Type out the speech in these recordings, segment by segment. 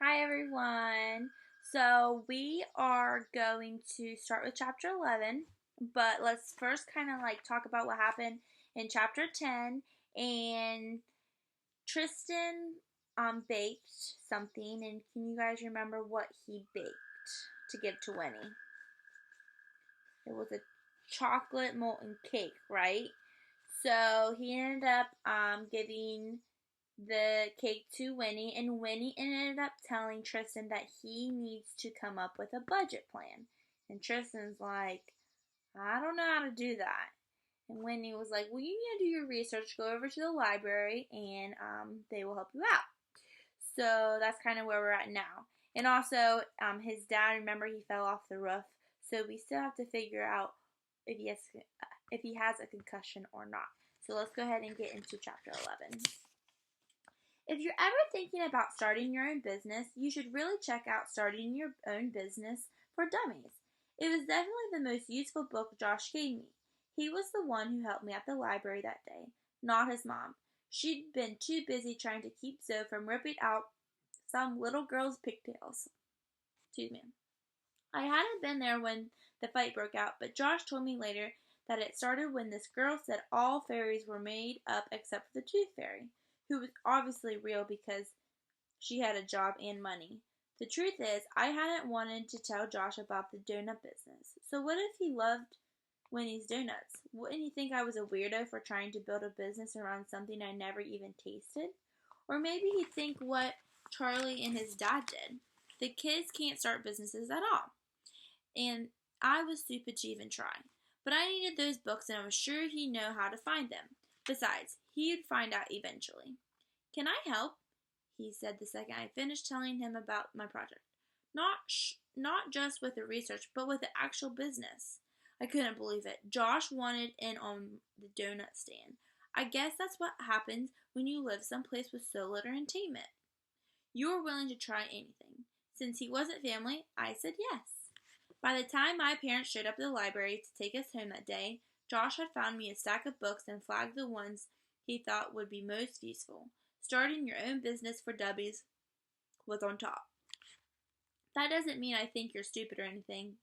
Hi everyone. So we are going to start with chapter 11, but let's first kind of talk about what happened in chapter 10. And Tristan baked something, and can you guys remember what he baked to give to Winnie? It was a chocolate molten cake, right? So he ended up giving the cake to Winnie, and Winnie ended up telling Tristan that he needs to come up with a budget plan. And Tristan's like, I don't know how to do that. And Winnie was like, well, you need to do your research, go over to the library, and they will help you out. So that's kind of where we're at now. And also, his dad, remember, he fell off the roof, so we still have to figure out if he has a concussion or not. So let's go ahead and get into chapter 11. If you're ever thinking about starting your own business, you should really check out Starting Your Own Business for Dummies. It was definitely the most useful book Josh gave me. He was the one who helped me at the library that day, not his mom. She'd been too busy trying to keep Zoe from ripping out some little girl's pigtails. Excuse me. I hadn't been there when the fight broke out, but Josh told me later that it started when this girl said all fairies were made up except for the Tooth Fairy, who was obviously real because she had a job and money. The truth is, I hadn't wanted to tell Josh about the donut business. So what if he loved Winnie's donuts? Wouldn't he think I was a weirdo for trying to build a business around something I never even tasted? Or maybe he'd think what Charlie and his dad did. The kids can't start businesses at all. And I was stupid to even try. But I needed those books, and I was sure he'd know how to find them. Besides, he'd find out eventually. Can I help? He said the second I finished telling him about my project. Not just with the research, but with the actual business. I couldn't believe it. Josh wanted in on the donut stand. I guess that's what happens when you live someplace with so little entertainment. You were willing to try anything. Since he wasn't family, I said yes. By the time my parents showed up at the library to take us home that day, Josh had found me a stack of books and flagged the ones he thought would be most useful. Starting Your Own Business for Dummies was on top. That doesn't mean I think you're stupid or anything,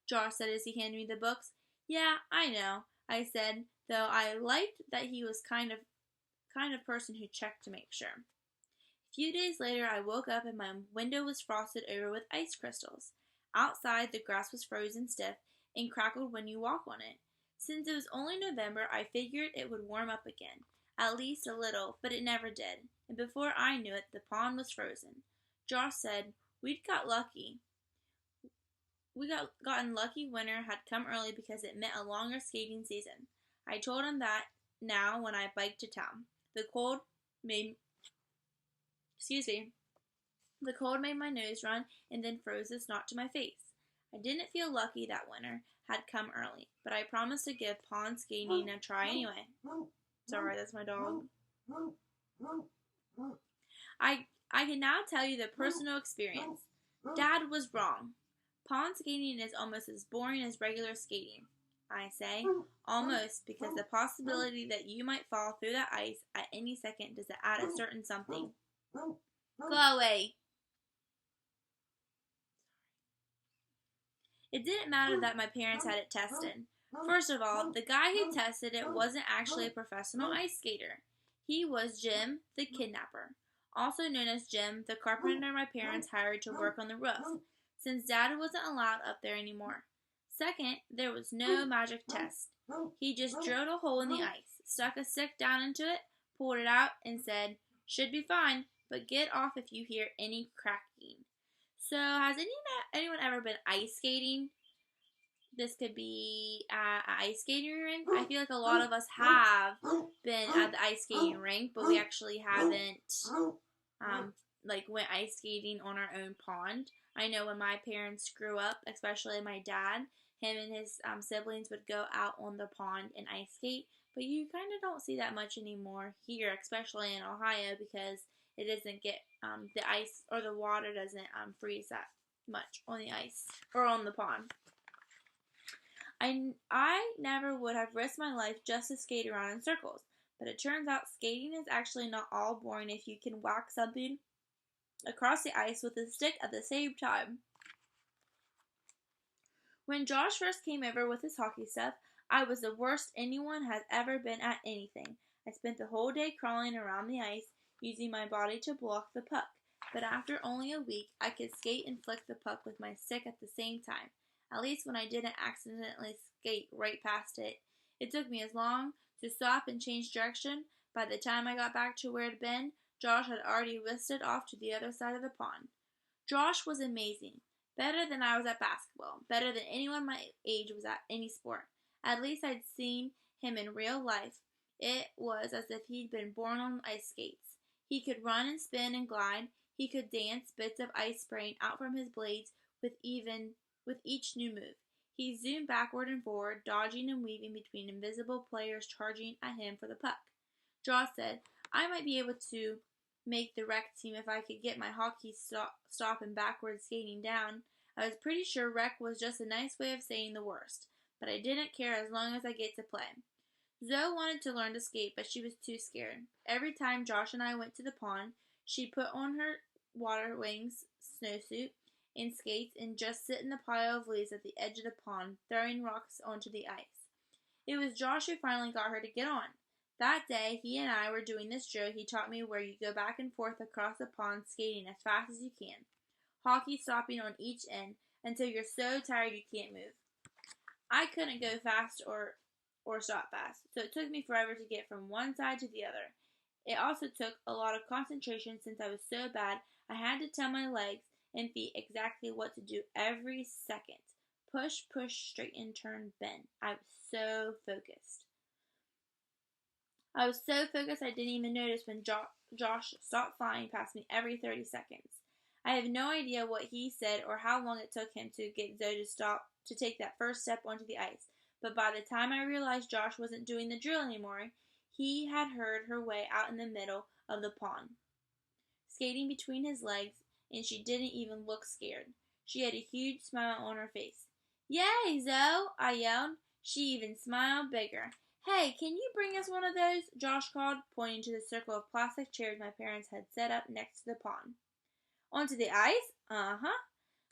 Josh said as he handed me the books. Yeah, I know, I said, though I liked that he was kind of person who checked to make sure. A few days later, I woke up and my window was frosted over with ice crystals. Outside, the grass was frozen stiff and crackled when you walk on it. Since it was only November, I figured it would warm up again. At least a little, but it never did. And before I knew it, the pond was frozen. Josh said, we'd got lucky. Gotten lucky winter had come early because it meant a longer skating season. I told him that now when I biked to town. The cold made my nose run and then froze the snot to my face. I didn't feel lucky that winter had come early, but I promised to give pond skating a try anyway. Sorry, that's my dog. I can now tell you the personal experience. Dad was wrong. Pond skating is almost as boring as regular skating. I say, almost, because the possibility that you might fall through that ice at any second does add a certain something. Go away. It didn't matter that my parents had it tested. First of all, the guy who tested it wasn't actually a professional ice skater. He was Jim, the kidnapper, also known as Jim, the carpenter my parents hired to work on the roof, since Dad wasn't allowed up there anymore. Second, there was no magic test. He just drilled a hole in the ice, stuck a stick down into it, pulled it out, and said, should be fine, but get off if you hear any cracking. So, has anyone ever been ice skating? This could be at an ice skating rink. I feel like a lot of us have been at the ice skating rink, but we actually haven't went ice skating on our own pond. I know when my parents grew up, especially my dad, him and his siblings would go out on the pond and ice skate, but you kind of don't see that much anymore here, especially in Ohio, because it doesn't get the ice or the water doesn't freeze that much on the ice or on the pond. I never would have risked my life just to skate around in circles, but it turns out skating is actually not all boring if you can whack something across the ice with a stick at the same time. When Josh first came over with his hockey stuff, I was the worst anyone has ever been at anything. I spent the whole day crawling around the ice, using my body to block the puck. But after only a week, I could skate and flick the puck with my stick at the same time. At least when I didn't accidentally skate right past it. It took me as long to stop and change direction. By the time I got back to where it had been, Josh had already whisked it off to the other side of the pond. Josh was amazing. Better than I was at basketball. Better than anyone my age was at any sport. At least I'd seen him in real life. It was as if he'd been born on ice skates. He could run and spin and glide. He could dance, bits of ice spraying out from his blades with each new move. He zoomed backward and forward, dodging and weaving between invisible players charging at him for the puck. Josh said, I might be able to make the rec team if I could get my hockey stop and backward skating down. I was pretty sure rec was just a nice way of saying the worst, but I didn't care as long as I get to play. Zoe wanted to learn to skate, but she was too scared. Every time Josh and I went to the pond, she'd put on her water wings snowsuit and skates and just sit in the pile of leaves at the edge of the pond, throwing rocks onto the ice. It was Josh who finally got her to get on. That day, he and I were doing this drill he taught me where you go back and forth across the pond skating as fast as you can. Hockey stopping on each end until you're so tired you can't move. I couldn't go fast or stop fast, so it took me forever to get from one side to the other. It also took a lot of concentration since I was so bad I had to tell my legs and feet exactly what to do every second. Push, push, straighten, turn, bend. I was so focused. I didn't even notice when Josh stopped flying past me every 30 seconds. I have no idea what he said or how long it took him to get Zoe to stop to take that first step onto the ice, but by the time I realized Josh wasn't doing the drill anymore, he had heard her way out in the middle of the pond, skating between his legs, and she didn't even look scared. She had a huge smile on her face. Yay, Zoe! I yelled. She even smiled bigger. Hey, can you bring us one of those? Josh called, pointing to the circle of plastic chairs my parents had set up next to the pond. Onto the ice? Uh-huh.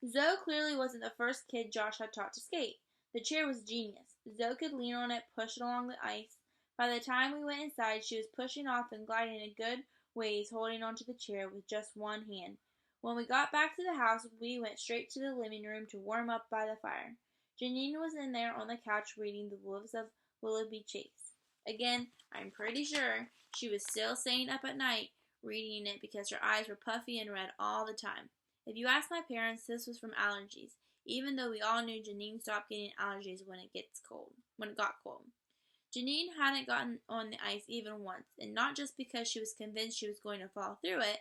Zoe clearly wasn't the first kid Josh had taught to skate. The chair was genius. Zoe could lean on it, push it along the ice. By the time we went inside, she was pushing off and gliding a good ways, holding onto the chair with just one hand. When we got back to the house, we went straight to the living room to warm up by the fire. Janine was in there on the couch reading The Wolves of Willoughby Chase. Again, I'm pretty sure she was still staying up at night reading it because her eyes were puffy and red all the time. If you ask my parents, this was from allergies, even though we all knew Janine stopped getting allergies when it got cold. Janine hadn't gotten on the ice even once, and not just because she was convinced she was going to fall through it.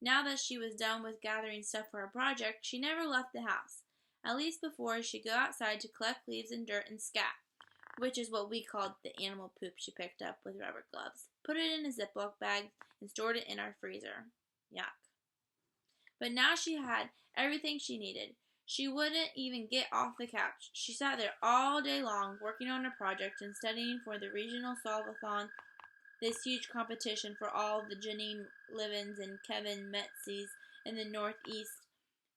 Now that she was done with gathering stuff for her project, she never left the house. At least before, she'd go outside to collect leaves and dirt and scat, which is what we called the animal poop she picked up with rubber gloves, put it in a Ziploc bag, and stored it in our freezer. Yuck. But now she had everything she needed. She wouldn't even get off the couch. She sat there all day long, working on her project and studying for the regional solve-a-thon, this huge competition for all the Janine Livins and Kevin Metzies in the Northeast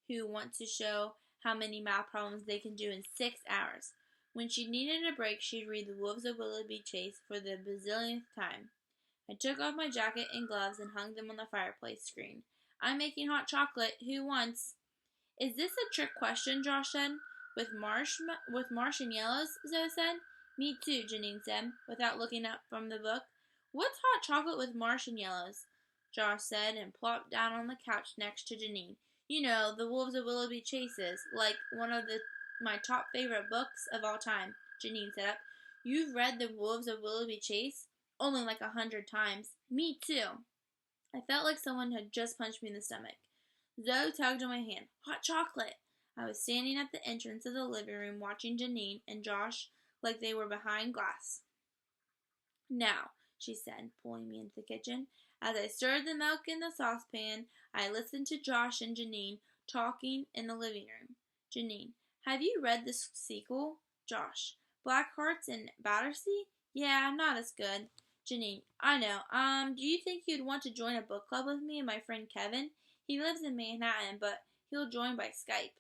who want to show how many math problems they can do in 6 hours. When she needed a break, she'd read The Wolves of Willoughby Chase for the bazillionth time. I took off my jacket and gloves and hung them on the fireplace screen. I'm making hot chocolate. Who wants? Is this a trick question? Josh said. With marshmallows, Zoe said. Me too, Janine said, without looking up from the book. What's hot chocolate with marshmallows? Josh said, and plopped down on the couch next to Janine. You know, The Wolves of Willoughby Chase is, like one of my top favorite books of all time, Janine said up. You've read The Wolves of Willoughby Chase? Only like 100 times. Me too. I felt like someone had just punched me in the stomach. Zoe tugged on my hand. Hot chocolate! I was standing at the entrance of the living room watching Janine and Josh like they were behind glass. Now, she said, pulling me into the kitchen. As I stirred the milk in the saucepan, I listened to Josh and Janine talking in the living room. Janine, have you read the sequel? Josh, Black Hearts and Battersea? Yeah, not as good. Janine, I know. Do you think you'd want to join a book club with me and my friend Kevin? He lives in Manhattan, but he'll join by Skype.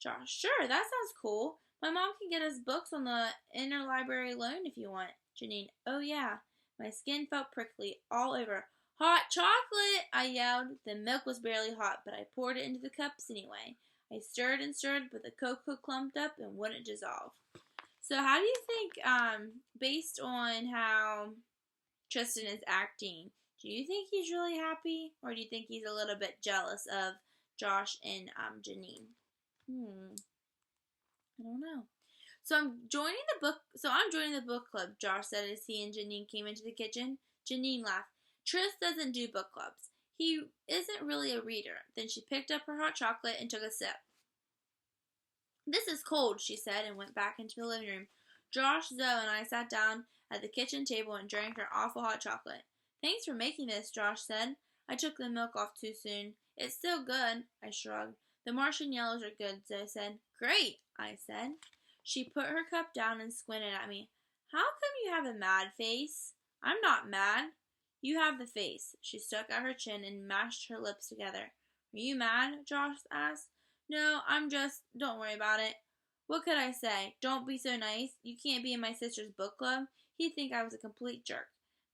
Josh, sure, that sounds cool. My mom can get us books on the interlibrary loan if you want. Janine, oh yeah. My skin felt prickly all over. Hot chocolate! I yelled. The milk was barely hot, but I poured it into the cups anyway. I stirred and stirred, but the cocoa clumped up and wouldn't dissolve. So how do you think, based on how Tristan is acting, do you think he's really happy, or do you think he's a little bit jealous of Josh and Janine? I don't know. So I'm joining the book club, Josh said as he and Janine came into the kitchen. Janine laughed. Tris doesn't do book clubs. He isn't really a reader. Then she picked up her hot chocolate and took a sip. This is cold, she said, and went back into the living room. Josh, Zoe, and I sat down at the kitchen table and drank our awful hot chocolate. Thanks for making this, Josh said. I took the milk off too soon. It's still good, I shrugged. The Martian yellows are good, Zoe said. Great, I said. She put her cup down and squinted at me. How come you have a mad face? I'm not mad. You have the face. She stuck out her chin and mashed her lips together. Are you mad? Josh asked. No, don't worry about it. What could I say? Don't be so nice. You can't be in my sister's book club. He'd think I was a complete jerk.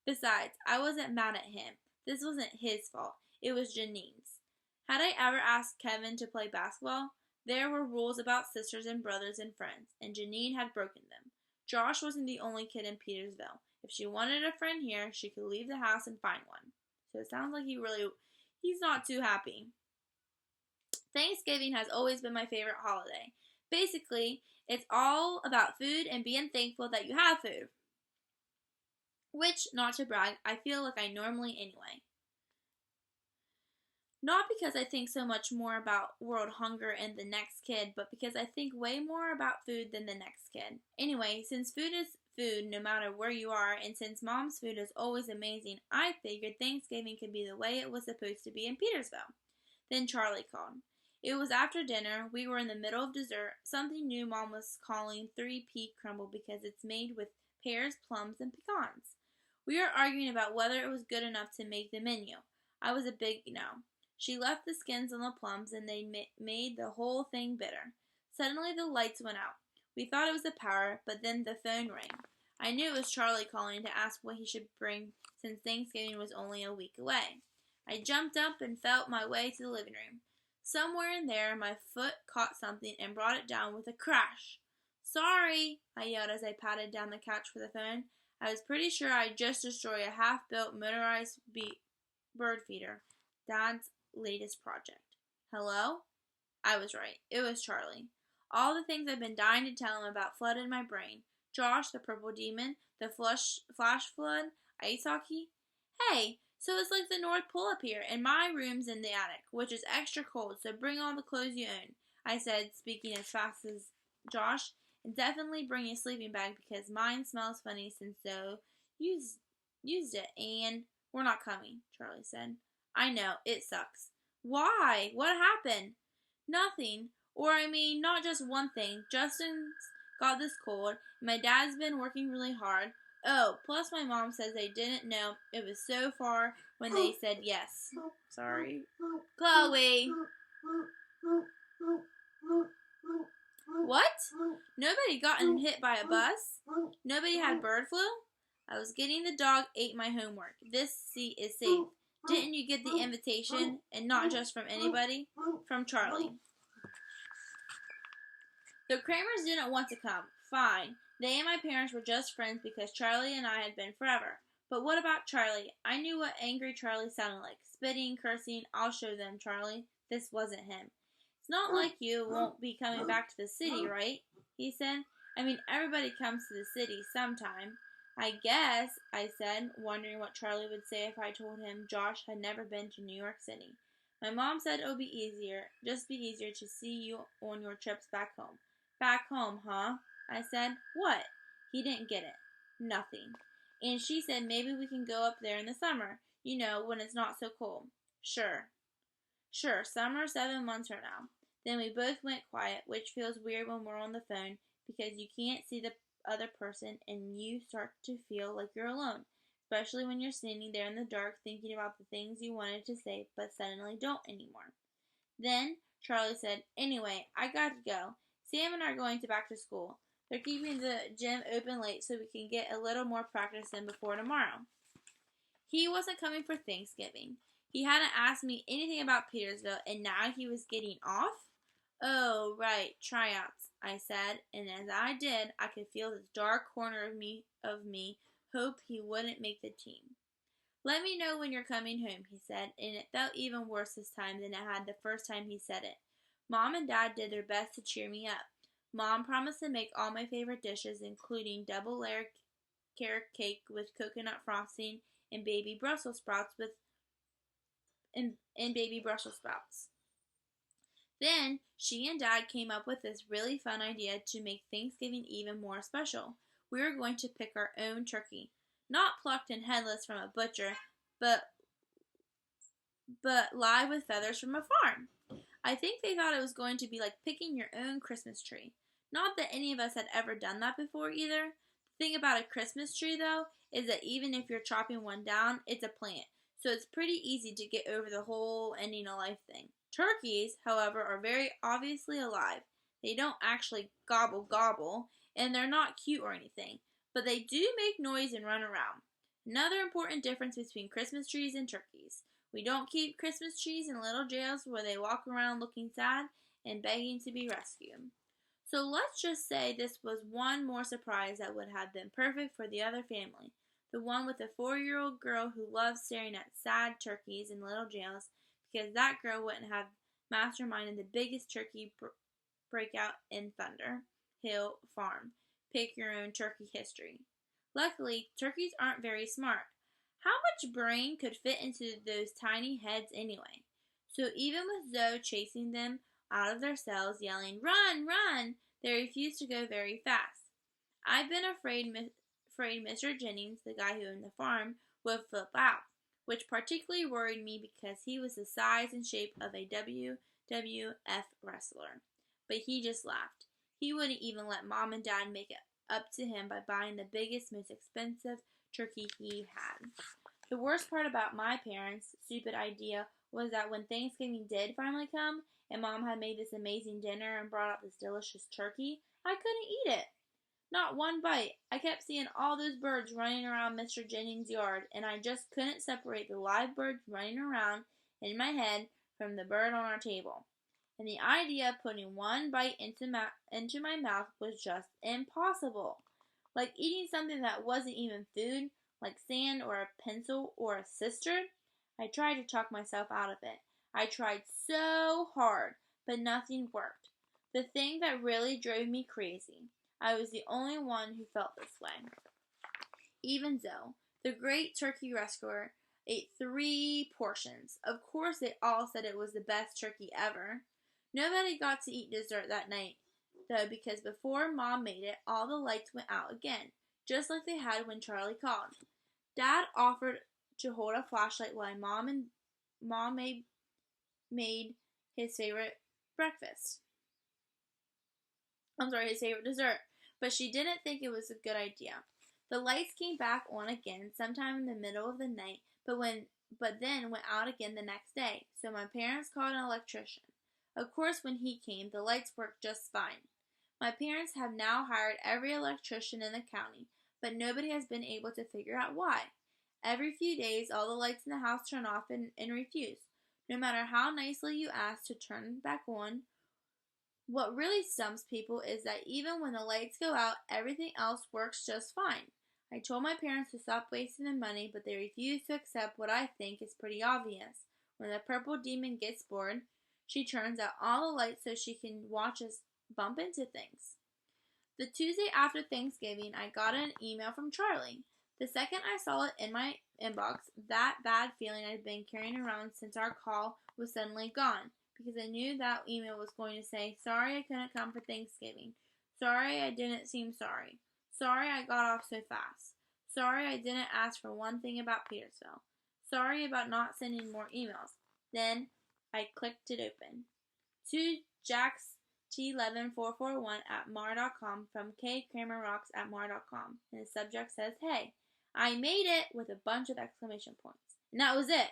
Besides, I wasn't mad at him. This wasn't his fault. It was Janine's. Had I ever asked Kevin to play basketball? There were rules about sisters and brothers and friends, and Janine had broken them. Josh wasn't the only kid in Petersville. If she wanted a friend here, she could leave the house and find one. So it sounds like he's not too happy. Thanksgiving has always been my favorite holiday. Basically, it's all about food and being thankful that you have food. Which, not to brag, I feel like I normally anyway. Not because I think so much more about world hunger and the next kid, but because I think way more about food than the next kid. Anyway, since food is food no matter where you are, and since Mom's food is always amazing, I figured Thanksgiving could be the way it was supposed to be in Petersville. Then Charlie called. It was after dinner. We were in the middle of dessert, something new Mom was calling 3-pea crumble because it's made with pears, plums, and pecans. We were arguing about whether it was good enough to make the menu. I was a big no. She left the skins on the plums, and they made the whole thing bitter. Suddenly the lights went out. We thought it was the power, but then the phone rang. I knew it was Charlie calling to ask what he should bring since Thanksgiving was only a week away. I jumped up and felt my way to the living room. Somewhere in there, my foot caught something and brought it down with a crash. Sorry, I yelled as I patted down the couch for the phone. I was pretty sure I'd just destroyed a half-built motorized bird feeder, Dad's latest project. Hello? I was right. It was Charlie. All the things I've been dying to tell him about flooded my brain. Josh, the purple demon, the flash flood, ice hockey. Hey, so it's like the North Pole up here, and my room's in the attic, which is extra cold, so bring all the clothes you own, I said, speaking as fast as Josh, and definitely bring a sleeping bag because mine smells funny since Zoe used it, and we're not coming, Charlie said. I know, it sucks. Why? What happened? Nothing. Or, not just one thing. Justin's got this cold, and my dad's been working really hard. Oh, plus my mom says they didn't know it was so far when they said yes. Sorry. Chloe! What? Nobody gotten hit by a bus? Nobody had bird flu? I was getting the dog ate my homework. This seat is safe. Didn't you get the invitation, and not just from anybody? From Charlie. The Kramers didn't want to come. Fine. They and my parents were just friends because Charlie and I had been forever. But what about Charlie? I knew what angry Charlie sounded like. Spitting, cursing. I'll show them, Charlie. This wasn't him. It's not like you won't be coming back to the city, right? He said. Everybody comes to the city sometime. I guess, I said, wondering what Charlie would say if I told him Josh had never been to New York City. My mom said it would be easier to see you on your trips back home. Back home, huh? I said. What? He didn't get it. Nothing. And she said maybe we can go up there in the summer, when it's not so cold. Sure, summer 7 months from now. Then we both went quiet, which feels weird when we're on the phone because you can't see the other person and you start to feel like you're alone. especially when you're standing there in the dark thinking about the things you wanted to say but suddenly don't anymore. Then Charlie said, "Anyway, I got to go. Sam and I are going back to school. They're keeping the gym open late so we can get a little more practice in before tomorrow." He wasn't coming for Thanksgiving. He hadn't asked me anything about Petersville, and now he was getting off? "Oh, right, tryouts," I said, and as I did, I could feel this dark corner of me hope he wouldn't make the team. "Let me know when you're coming home," he said, and it felt even worse this time than it had the first time he said it. Mom and Dad did their best to cheer me up. Mom promised to make all my favorite dishes, including double-layer carrot cake with coconut frosting and baby Brussels sprouts and baby Brussels sprouts. Then she and Dad came up with this really fun idea to make Thanksgiving even more special. We were going to pick our own turkey, not plucked and headless from a butcher, but live with feathers from a farm. I think they thought it was going to be like picking your own Christmas tree. Not that any of us had ever done that before either. The thing about a Christmas tree, though, is that even if you're chopping one down, it's a plant, so it's pretty easy to get over the whole ending a life thing. Turkeys, however, are very obviously alive. They don't actually gobble gobble, and they're not cute or anything, but they do make noise and run around. Another important difference between Christmas trees and turkeys. We don't keep Christmas trees in little jails where they walk around looking sad and begging to be rescued. So let's just say this was one more surprise that would have been perfect for the other family. The one with the 4-year-old girl who loves staring at sad turkeys in little jails because that girl wouldn't have masterminded the biggest turkey breakout in Thunder Hill Farm. Pick your own turkey history. Luckily, turkeys aren't very smart. How much brain could fit into those tiny heads anyway? So even with Zoe chasing them out of their cells, yelling, "Run, run!" they refused to go very fast. I've been afraid Mr. Jennings, the guy who owned the farm, would flip out, which particularly worried me because he was the size and shape of a WWF wrestler. But he just laughed. He wouldn't even let Mom and Dad make it up to him by buying the biggest, most expensive turkey he had. The worst part about my parents' stupid idea was that when Thanksgiving did finally come, and Mom had made this amazing dinner and brought out this delicious turkey, I couldn't eat it. Not one bite. I kept seeing all those birds running around Mr. Jennings' yard, and I just couldn't separate the live birds running around in my head from the bird on our table. And the idea of putting one bite into my mouth was just impossible. Like eating something that wasn't even food, like sand or a pencil or a sister. I tried to talk myself out of it. I tried so hard, but nothing worked. The thing that really drove me crazy. I was the only one who felt this way. Even Zoe, the great turkey rescuer, ate 3 portions. Of course, they all said it was the best turkey ever. Nobody got to eat dessert that night, though, because before Mom made it, all the lights went out again, just like they had when Charlie called. Dad offered to hold a flashlight while Mom made his favorite breakfast. His favorite dessert, but she didn't think it was a good idea. The lights came back on again sometime in the middle of the night, but then went out again the next day, so my parents called an electrician. Of course, when he came, the lights worked just fine. My parents have now hired every electrician in the county, but nobody has been able to figure out why. Every few days, all the lights in the house turn off and refuse, no matter how nicely you ask to turn back on. What really stumps people is that even when the lights go out, everything else works just fine. I told my parents to stop wasting their money, but they refuse to accept what I think is pretty obvious. When the purple demon gets bored, she turns out all the lights so she can watch us bump into things. The Tuesday after Thanksgiving, I got an email from Charlie. The second I saw it in my inbox, that bad feeling I'd been carrying around since our call was suddenly gone, because I knew that email was going to say, "Sorry I couldn't come for Thanksgiving. Sorry I didn't seem sorry. Sorry I got off so fast. Sorry I didn't ask for one thing about Petersville. Sorry about not sending more emails." Then I clicked it open. To Jax T11441 at mar.com from kkramerrocks at mar.com. And the subject says, "Hey, I made it with a bunch of exclamation points. And that was it.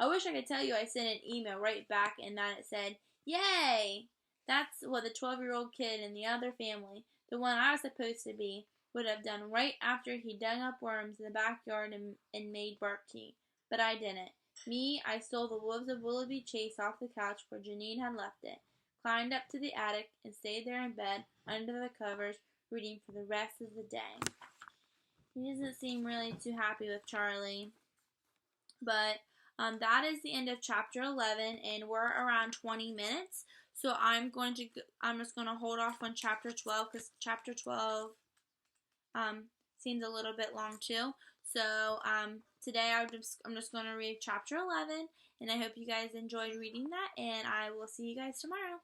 I wish I could tell you I sent an email right back and that it said, "Yay!" That's what the 12-year-old kid in the other family, the one I was supposed to be, would have done right after he dug up worms in the backyard and made bark tea. But I didn't. Me, I stole the Wolves of Willoughby Chase off the couch where Janine had left it, climbed up to the attic, and stayed there in bed, under the covers, reading for the rest of the day. He doesn't seem really too happy with Charlie. But that is the end of chapter 11, and we're around 20 minutes. So I'm just going to hold off on chapter 12 because chapter 12 seems a little bit long too. So today I'm just going to read chapter 11, and I hope you guys enjoyed reading that, and I will see you guys tomorrow.